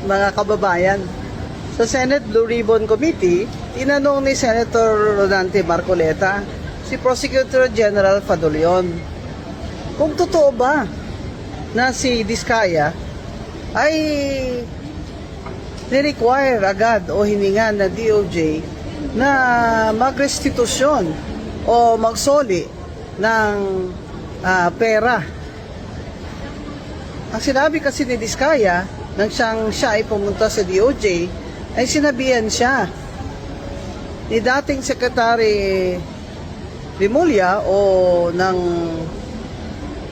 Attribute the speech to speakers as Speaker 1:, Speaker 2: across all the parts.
Speaker 1: mga kababayan. Sa Senate Blue Ribbon Committee, tinanong ni Senator Rodante Marcoleta si Prosecutor General Fadulion kung totoo ba na si Diskaya ay ni-require agad o hininga na DOJ na magrestitusyon o magsoli ng pera. Ang sinabi kasi ni Diskaya nang siya ay pumunta sa DOJ ay sinabihan siya ni dating Secretary Rimulya o ng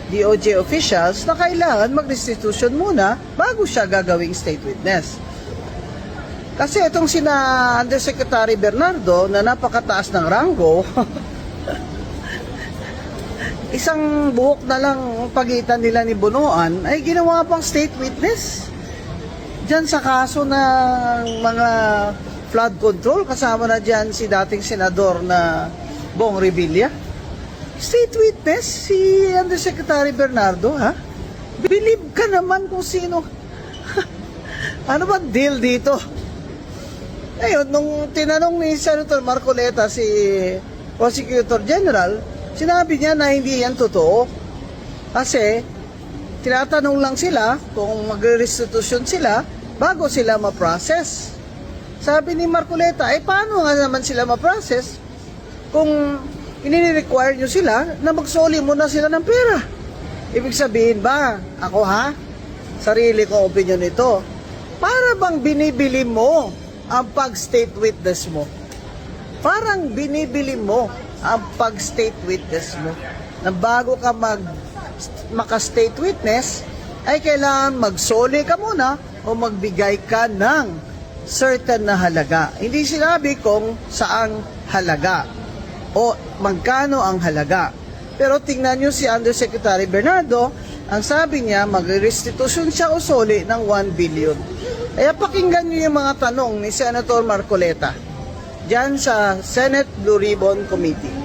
Speaker 1: DOJ officials na kailangan mag-restitution muna bago siya gagawing state witness. Kasi itong sina Undersecretary Bernardo na napakataas ng ranggo, isang buhok na lang pagitan nila ni Bunuan ay ginawa pang state witness. Diyan sa kaso ng mga flood control, kasama na diyan si dating senador na Bong Revilla. State witness si Undersecretary Bernardo, ha? Believe ka naman kung sino. Ano ba deal dito? Ngayon, nung tinanong ni Senator Marcoleta si Prosecutor General, sinabi niya na hindi yan totoo. Kasi, tinatanong lang sila kung magre-restitution sila bago sila ma-process. Sabi ni Marcoleta, paano nga naman sila ma-process kung ini-require nyo sila na magsoli muna sila ng pera? Ibig sabihin ba, ako sarili ko opinion ito, para bang binibili mo ang pag-state witness mo? Parang binibili mo ang pag-state witness mo. Na bago ka maka-state witness, ay kailangan magsoli ka muna o magbigay ka ng certain na halaga. Hindi sinabi kung saang halaga o magkano ang halaga. Pero tingnan nyo si Undersecretary Bernardo, ang sabi niya, mag-restitution siya o soli ng 1 billion. Kaya pakinggan nyo yung mga tanong ni Senator Marcoleta dyan sa Senate Blue Ribbon Committee.